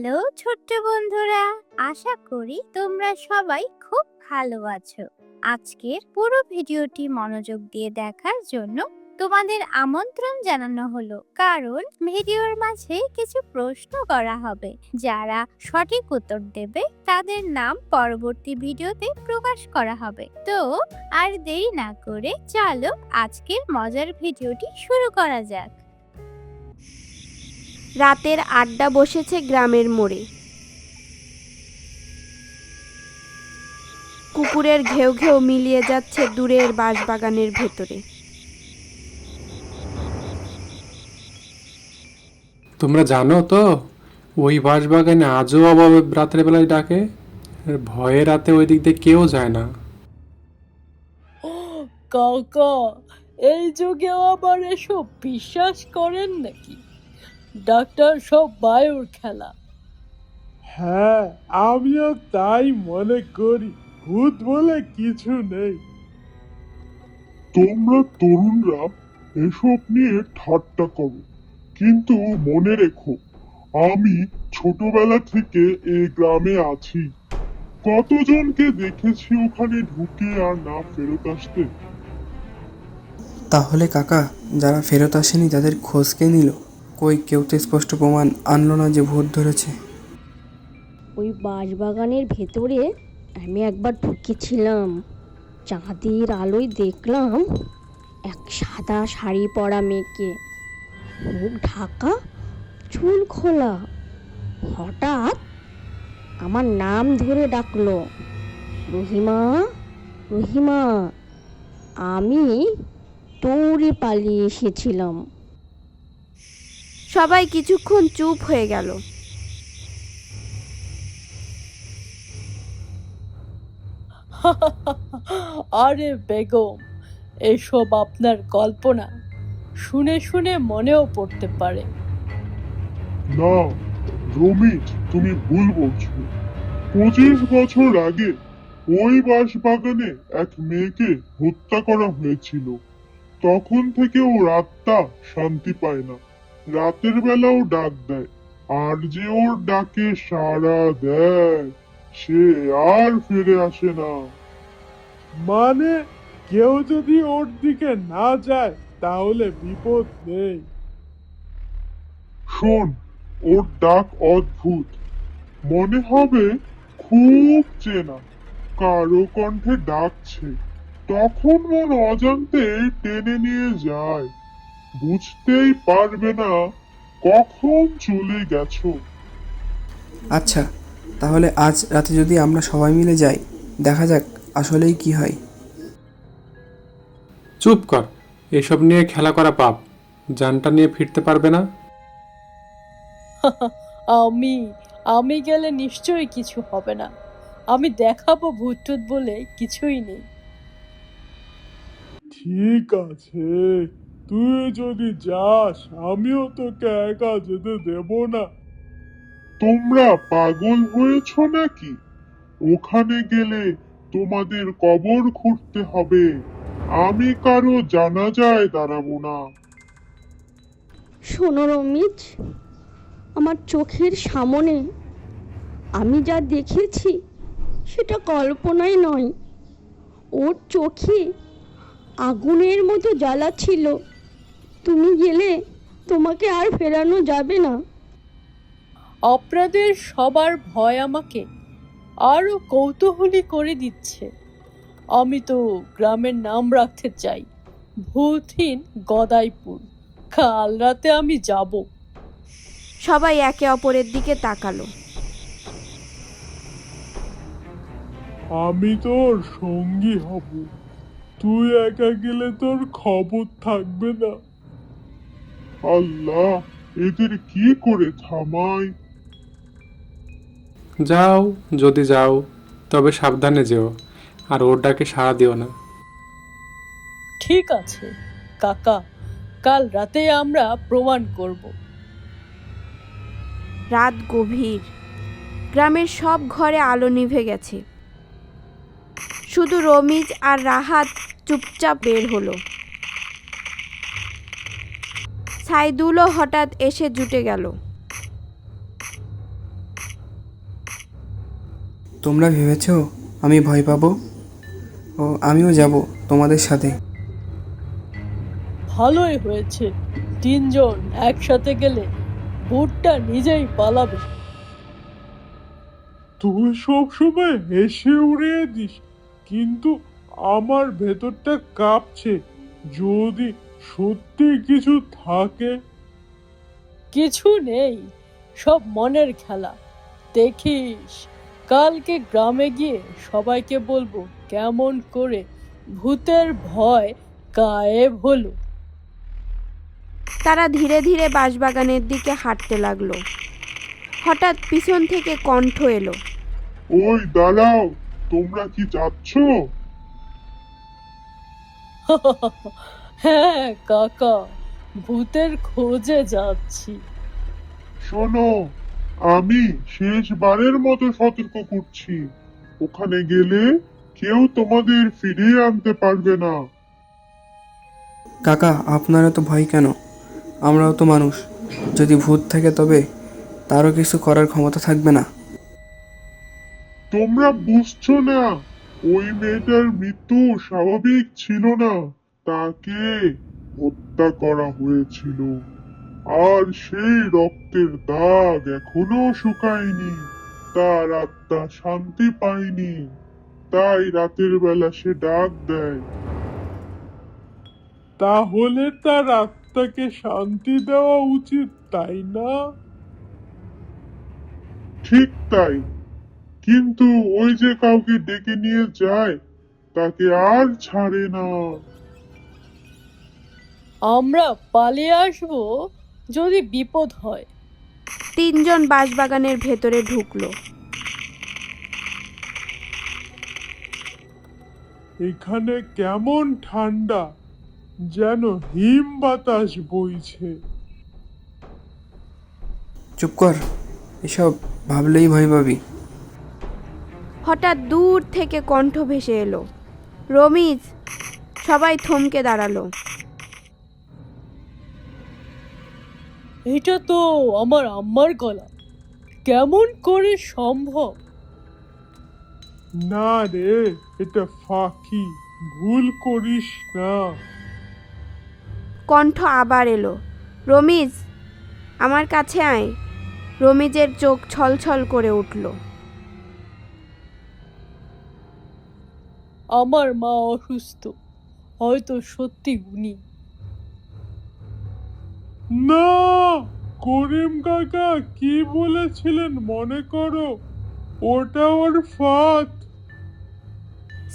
Hello ছোট্ট বন্ধুরা, আশা করি তোমরা সবাই খুব ভালো আছো। আজকের পুরো ভিডিওটি মনোযোগ দিয়ে দেখার জন্য তোমাদের আমন্ত্রণ জানানো হলো, কারণ ভিডিওর মাঝে কিছু প্রশ্ন করা হবে। যারা সঠিক উত্তর দেবে তাদের নাম পরবর্তী ভিডিওতে প্রকাশ করা হবে। তো আর দেরি না করে চলো আজকের মজার ভিডিওটি শুরু করা যাক। রাতের আড্ডা বসেছে গ্রামের মোড়ে। কুকুরের ঘেউ ঘেউ মিলিয়ে যাচ্ছে দূরের বাঁশবাগানের ভেতরে। তোমরা জানো তো, ওই বাঁশবাগানে আজও অভাবে রাতের বেলায় ডাকে। ভয়ে রাতে ওই দিক দিয়ে কেউ যায় না। কাকা, এই যুগেও আবার এসব বিশ্বাস করেন নাকি? ডাক্তার সব বায়ুর খেলা। হ্যাঁ, আমিও তাই মনে করি। ভূত বলে কিছু নেই। তোমরা তরুণরা এসব নিয়ে ঠাট্টা করো, কিন্তু মনে রেখো, আমি ছোটবেলা থেকে এই গ্রামে আছি। কতজনকে দেখেছি ওখানে ঢুকে আর না ফেরত আসতে। তাহলে কাকা, যারা ফেরত আসেনি তাদের খোঁজ কে নিল? কই কেউ তো স্পষ্ট প্রমাণ আনলো না যে ভূত ধরেছে। ওই বাঁশবাগানের ভেতরে আমি একবার ঢুকেছিলাম। চাঁদের আলোয় দেখলাম এক সাদা শাড়ি পরা মেয়েকে, মুখ ঢাকা, চুল খোলা। হঠাৎ আমার নাম ধরে ডাকলো, রহিমা, রহিমা। আমি দৌড়ে পালিয়ে এসেছিলাম। সবাই কিছুক্ষণ চুপ হয়ে গেল। আরে বেগম, এসব আপনার কল্পনা। শুনে শুনে মনেও পড়তে পারে। না রমিজ, তুমি ভুল বলছো। 25 বছর আগে ওই বাঁশবাগানে এক মেয়েকে হত্যা করা হয়েছিল। তখন থেকে ওর আত্মা শান্তি পায় না। রাতের বেলাও ডাক দেয়, আর যে ওর ডাকে সাড়া দেয় সে আর ফিরে আসে না। মানে কেউ যদি ওর দিকে না যায় তাহলে বিপদ নেই। শোন, ওর ডাক অদ্ভুত, মনে হবে খুব চেনা, কারো কণ্ঠে ডাকছে। তখন মন অজান্তে টেনে নিয়ে যায়, বুঝতেই পারবে না কখন চলে গেছো। আচ্ছা, তাহলে আজ রাতে যদি আমরা সবাই মিলে যাই, দেখা যাক আসলেই কি হয়। চুপ কর, এসব নিয়ে খেলা করা পাপ। জানটা নিয়ে ফিরতে পারবে না। আমি আমি গেলে নিশ্চয়ই কিছু হবে না। আমি দেখাবো ভূত বলে কিছুই নেই। ঠিক আছে, তুই যদি যাস আমিও তোকে একা যেতে দেব না। তোমরা পাগল হয়েছো নাকি? ওখানে গেলে তোমাদের কবর খুঁড়তে হবে। আমি কারো জানাজায় দাঁড়াবো না। শোনো রমিজ, আমার চোখের সামনে আমি যা দেখেছি সেটা কল্পনাই নয়। ওর চোখে আগুনের মতো জ্বালা ছিল। তুমি গেলে তোমাকে আর ফেরানো যাবে না। আপনাদের সবার ভয় আমাকে আরো কৌতূহলী করে দিচ্ছে। আমি তো গ্রামের নাম রাখতে চাই ভূতহীন গদাইপুর। কাল রাতে আমি যাব। সবাই একে অপরের দিকে তাকালো। আমি তোর সঙ্গী হব, তুই একা গেলে তোর খবর থাকবে না। আল্লাহ, এদের কি করে থামাই। যাও, যদি যাও তবে সাবধানে যেও, আর ওর ডাকে সাড়া দিও না। ঠিক আছে কাকা, কাল রাতে আমরা প্রমাণ করব। রাত গভীর, গ্রামের সব ঘরে আলো নিভে গেছে। শুধু রমিজ আর রাহাত চুপচাপ বের হলো। সাইদুলও হঠাৎ এসে জুটে গেল। তোমরা ভেবেছো আমি ভয় পাবো? ও আমিও যাব তোমাদের সাথে। ভালোই হয়েছে, তিনজন একসাথে গেলে ভূতটা নিজেই পালাবে। তুই সবসময় হেসে উড়িয়ে দিস, কিন্তু আমার ভেতরটা কাঁপছে। যদি সত্যি কিছু থাকে। কিছু নেই, সব মনের খেলা। দেখিস, কালকে গ্রামে গিয়ে সবাইকে বলবো কেমন করে ভূতের ভয় গায়েব হলো। তারা ধীরে ধীরে বাঁশবাগানের দিকে হাঁটতে লাগলো। হঠাৎ পিছন থেকে কণ্ঠ এলো। ওই দাঁড়াও, তোমরা কি যাচ্ছ? হ্যাঁ কাকা, ভূতের খোঁজে যাচ্ছি। শোনো, আমি শেষবারের মতো সতর্ক করছি, ওখানে গেলে কেউ তোমাদের ফিরিয়ে আনতে পারবে না। কাকা, আপনারা তো ভয় কেন? আমরাও তো মানুষ। যদি ভূত থাকে তবে তারও কিছু করার ক্ষমতা থাকবে না। তোমরা বুঝছো না, ওই মেয়েটার মৃত্যু স্বাভাবিক ছিল না, তাকে হত্যা করা হয়েছিল। আর সেই রক্তের দাগ এখনো শুকায়নি, তার আত্মা শান্তি পায়নি, তাই রাতের বেলা সে ডাক দেয়। তাহলে তার আত্মাকে শান্তি দেওয়া উচিত, তাই না? ঠিক তাই, কিন্তু ওই যে কাউকে ডেকে নিয়ে যায়, তাকে আর ছাড়ে না। আমরা পালিয়ে আসবো যদি বিপদ হয়। তিনজন বাঁশবাগানের ভেতরে ঢুকলো। এখানে কেমন ঠান্ডা, যেন হিম বাতাস বইছে। চুপ কর, এসব ভাবলেই ভয় পাবি। হঠাৎ দূর থেকে কণ্ঠ ভেসে এলো, রমিজ। সবাই থমকে দাঁড়ালো। এটা তো আমার আম্মার গলা, কেমন করে সম্ভব? না রে, এটা ফাঁকি, ভুল করিস না। কণ্ঠ আবার এলো, রমিজ আমার কাছে আয়। রমিজের চোখ ছলছল করে উঠল। আমার মা অসুস্থ, হয়তো সত্যি উনি। না, করিম কাকা কি বলেছিলেন মনে করো, ওটা ওর ফাঁদ।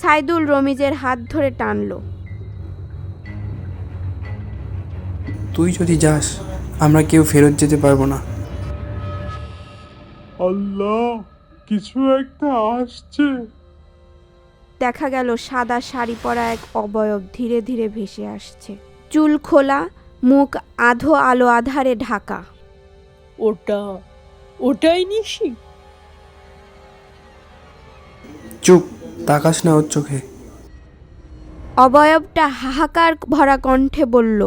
সাইদুল রমিজের হাত ধরে টানলো। তুই যদি যাস আমরা কেউ ফেরত যেতে পারবো না। আল্লাহ, কিছু একটা আসছে। দেখা গেল সাদা শাড়ি পরা এক অবয়ব ধীরে ধীরে ভেসে আসছে। চুল খোলা, মুখ আধো আলো আধারে ঢাকা। ওটাই নিশি। চুপ, তাকাস না ওর চোখে। অবয়বটা হাহাকার ভরা কণ্ঠে বলল,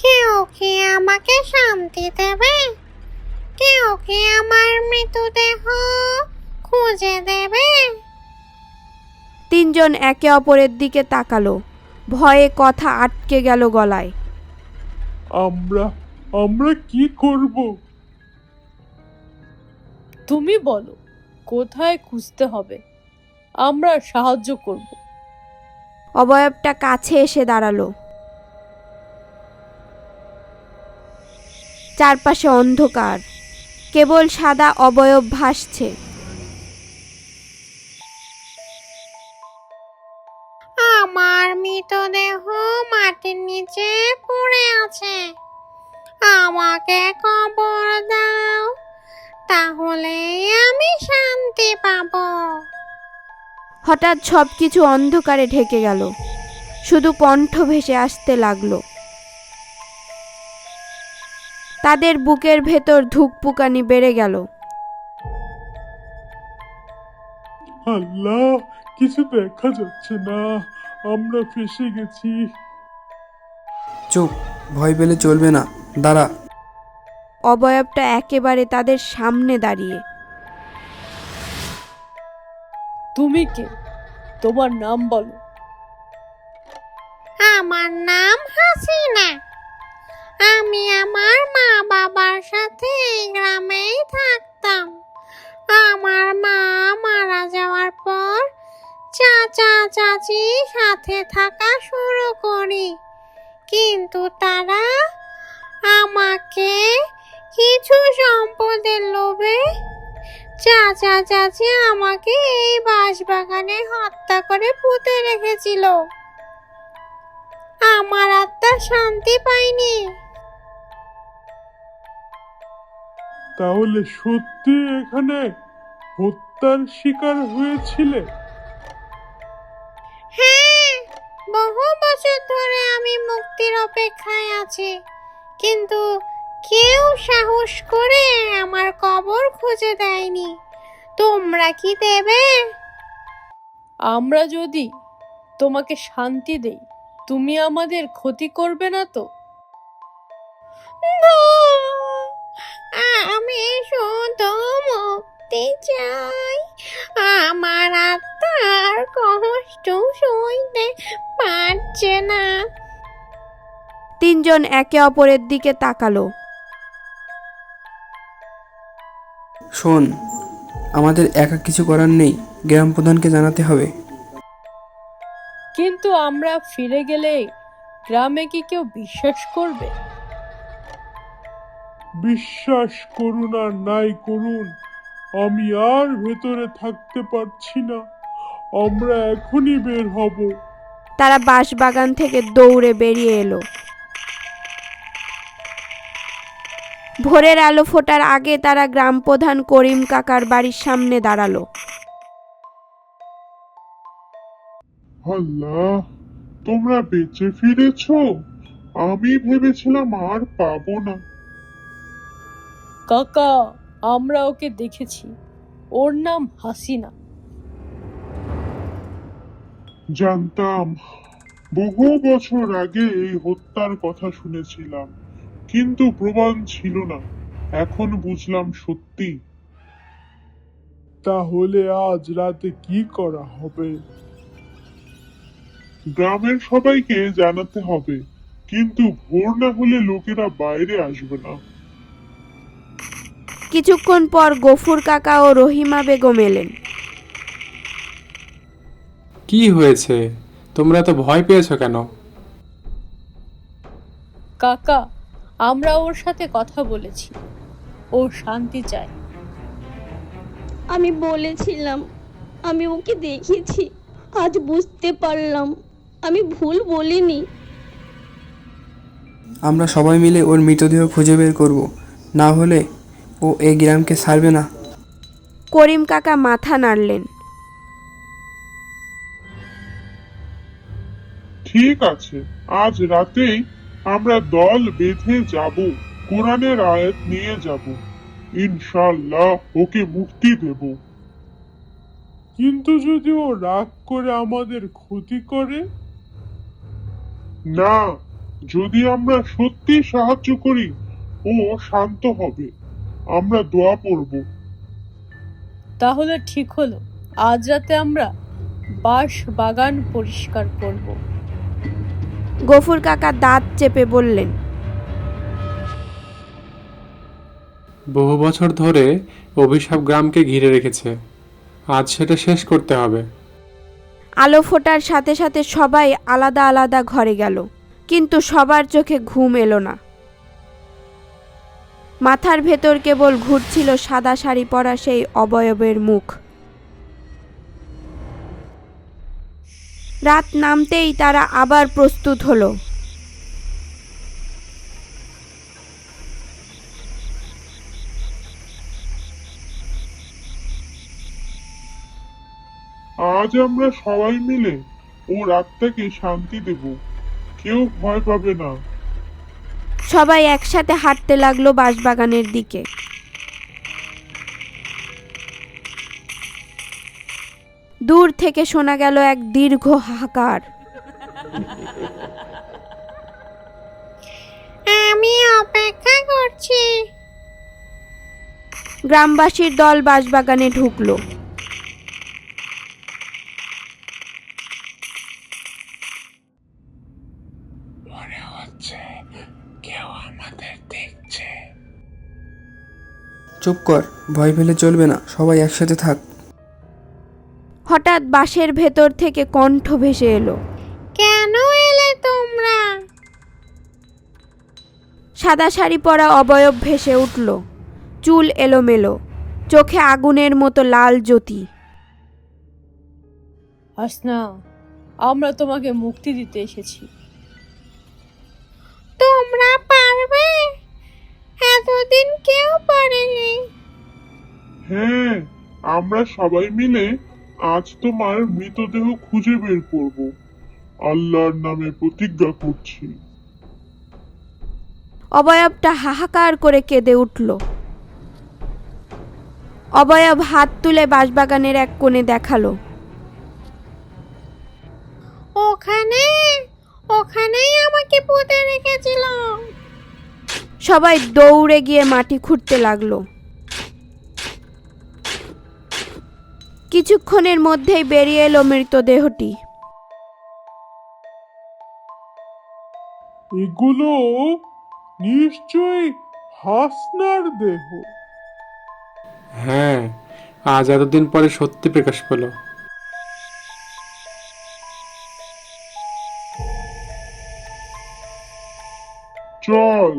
কেউ কি আমাকে শান্তি দেবে? কেউ কি আমার মৃতদেহ খুঁজে দেবে? তিনজন একে অপরের দিকে তাকালো। ভয়ে কথা আটকে গেল গলায়। আমরা কি করব? তুমি বলো, কোথায় খুঁজতে হবে, আমরা সাহায্য করব। অবয়বটা কাছে এসে দাঁড়ালো। চারপাশে অন্ধকার, কেবল সাদা অবয়ব ভাসছে। আমার মৃতদেহ মাটির নিচে পড়ে আছে, আমাকে কবর দাও, তাহলে আমি শান্তি পাবো। হঠাৎ সবকিছু অন্ধকারে ঢেকে গেল, শুধু কণ্ঠ ভেসে আসতে লাগলো। তাদের বুকের ভেতর ধুকপুকানি বেড়ে গেল। আল্লাহ, কিছু দেখা যাচ্ছে না, আমরা ফেসে গেছি। চুপ, ভয় পেলে চলবে না, দাঁড়া। অবয়বটা একেবারে তাদের সামনে দাঁড়িয়ে। তুমি কে? তোমার নাম বলো। আমার নাম হাসিনা। আমি আমার মা বাবার সাথে এই গ্রামেই থাকতাম। আমার মা মারা যাওয়ার পর চাচা চাচি সাথে থাকা শুরু করি, কিন্তু তারা আমাকে কিছু সম্পদের লোভে চাচা চাচি আমাকে এই বাঁশবাগানে হত্যা করে পুঁতে রেখেছিল। আমার আত্মা শান্তি পায়নি। তাহলে সত্যি এখানে হত্যার শিকার হয়েছিলে? হ্যাঁ, বহু বছর ধরে আমি মুক্তির অপেক্ষায় আছি, কিন্তু কেউ সাহস করে আমার কবর খুঁজে দেয়নি। তোমরা কি দেবে? আমরা যদি তোমাকে শান্তি দেই, তুমি আমাদের ক্ষতি করবে না তো? না, আমি শুধু মুক্তি চাই। আমার আত্মার কষ্ট সইতে পারছে না। তিনজন একে অপরের দিকে তাকালো। শোন, আমাদের একা কিছু করার নেই, গ্রাম প্রধানকে জানাতে হবে। কিন্তু আমরা ফিরে গেলে গ্রামে কি কেউ বিশ্বাস করবে? বিশ্বাস করুন আর নাই করুন, আমি আর ভেতরে থাকতে পারছি না। আমরা এখনই বের হব। তারা বাঁশবাগান থেকে দৌড়ে বেরিয়ে এলো। ভোরের আলো ফোটার আগে তারা গ্রাম প্রধান করিম কাকার বাড়ির সামনে দাঁড়ালো। আল্লাহ, তোমরা বেঁচে ফিরেছো। আমি ভেবেছিলাম আর পাবো না। কাকা, আমরা ওকে দেখেছি। ওর নাম হাসিনা। জানতাম, বহু বছর আগে এই হত্যার কথা শুনেছিলাম, কিন্তু প্রমাণ ছিল না। এখন বুঝলাম সত্যি। তাহলে আজ রাতে কি করা হবে? গ্রামের সবাইকে জানাতে হবে, কিন্তু ভোর না হলে লোকেরা বাইরে আসবে না। কিছুক্ষণ পর গফুর কাকা ও রহিমা বেগম এলেন। কি হয়েছে? তোমরা তো ভয় পেয়েছো কেন? কাকা, আমরা ওর সাথে কথা বলেছি। ও শান্তি চায়। আমি বলেছিলাম, আমি ওকে দেখেছি। আজ বুঝতে পারলাম আমি ভুল বলিনি। আমরা সবাই মিলে ওর মৃতদেহ খুঁজে বের করব, না হলে ও এই গ্রামকে ছাড়বে না। করিম কাকা মাথা নাড়লেন। ঠিক আছে, আজ রাতেই আমরা দল বেঁধে যাব, কোরআনের আয়াত নিয়ে যাব, ইনশাআল্লাহ ওকে মুক্তি দেব। কিন্তু যদি ও রাগ করে আমাদের ক্ষতি করে? না, যদি আমরা সত্যি সাহায্য করি ও শান্ত হবে। আমরা দোয়া পড়ব। তাহলে ঠিক হলো, আজ রাতে আমরা বাঁশ বাগান পরিষ্কার করব। গফুর কাকা দাঁত চেপে বললেন, বহু বছর ধরে অভিশাপ গ্রামকে ঘিরে রেখেছে, আজ সেটা শেষ করতে হবে। আলো ফোটার সাথে সাথে সবাই আলাদা আলাদা ঘরে গেল, কিন্তু সবার চোখে ঘুম এলো না। মাথার ভেতর কেবল ঘুরছিল সাদা শাড়ি পরা সেই অবয়বের মুখ। রাত নামতেই তারা আবার প্রস্তুত হলো। আজ আমরা সবাই মিলে ওর আত্মাকে শান্তি দেব, কেউ ভয় পাবে না। সবাই একসাথে হাঁটতে লাগলো বাঁশবাগানের দিকে। দূর থেকে শোনা গেল এক দীর্ঘ হাহাকার। আমি অপেক্ষা করছি, গ্রামবাসীর দল বাঁশবাগানে ঢুকলো। চুপ কর, ভয় পেলে চলবে না, সবাই একসাথে থাক। হঠাৎ বাঁশের ভেতর থেকে কণ্ঠ ভেসে এলো। কেন এলে তোমরা? সাদা শাড়ি পরা অবয়ব ভেসে উঠল, চুল এলোমেলো, চোখে আগুনের মতো লাল জ্যোতি। হাসনা, আমরা তোমাকে মুক্তি দিতে এসেছি। তোমরা পারবে? এতদিন কেউ পারেনি। হ্যাঁ, আমরা সবাই মিলে আজ তোমার মৃতদেহ খুঁজে বের করব। আল্লাহর নামে প্রতিজ্ঞা করছি। অবয়বটা হাহাকার করে কেঁদে উঠল। অবয়ব হাত তুলে বাঁশবাগানের এক কোণে দেখালো। ওখানেই আমাকে পুঁতে রেখেছিল। সবাই দৌড়ে গিয়ে মাটি খুঁড়তে লাগলো। কিছুক্ষণের মধ্যেই বেরিয়ে এলো মৃতদেহটি। এগুলো নিশ্চয়ই হাসনার দেহ। হ্যাঁ, আজ এতদিন পরে সত্যি প্রকাশ পেল। চল,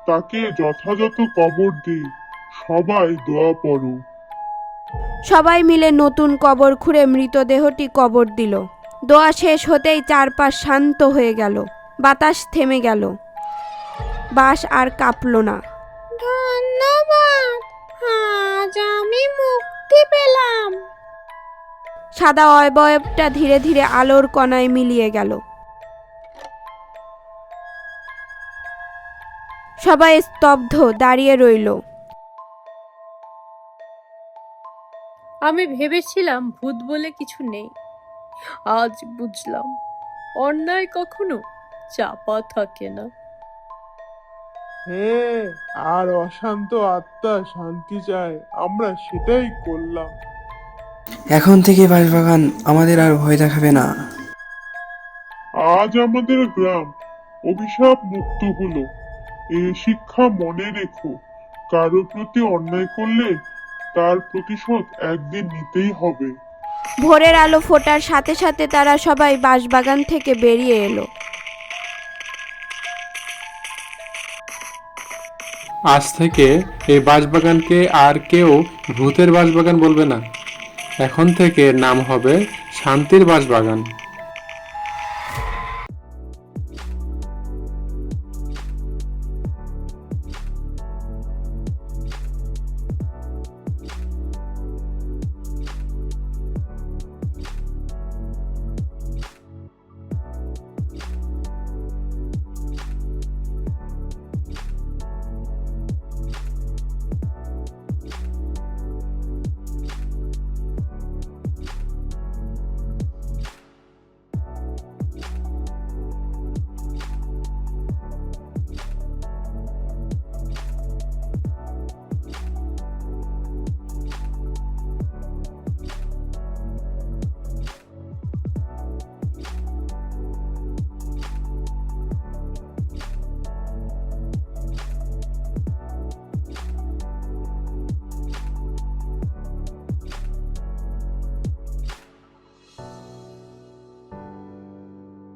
তাকে যথাযথ কবর দিই। সবাই দোয়া পড়ো। সবাই মিলে নতুন কবর খুঁড়ে মৃতদেহটি কবর দিল। দোয়া শেষ হতেই চারপাশ শান্ত হয়ে গেল, বাতাস থেমে গেল, বাঁশ আর কাঁপল না। ধন্যবাদ, আজ আমি মুক্তি পেলাম। সাদা অবয়বটা ধীরে ধীরে আলোর কণায় মিলিয়ে গেল। সবাই স্তব্ধ দাঁড়িয়ে রইল। আমি ভেবেছিলাম ভূত বলে কিছু নেই, আজ বুঝলাম অন্যায় কখনো চাপা থাকে না। হ্যাঁ, আর অশান্ত আত্মা শান্তি চায়, আমরা সেটাই করলাম। এখন থেকে বাঁশবাগান আমাদের আর ভয় দেখাবে না। আজ আমাদের গ্রাম অভিশাপ মুক্ত হলো। এই শিক্ষা মনে রেখো, কারো প্রতি অন্যায় করলে তার প্রতিশোধ একদিন নিতেই হবে। ভোরের আলো ফোটার সাথে সাথে তারা সবাই বাঁশবাগান থেকে বেরিয়ে এলো। আজ থেকে এই বাঁশবাগানকে আর কেউ ভূতের বাঁশবাগান বলবে না। এখন থেকে নাম হবে শান্তির বাঁশবাগান।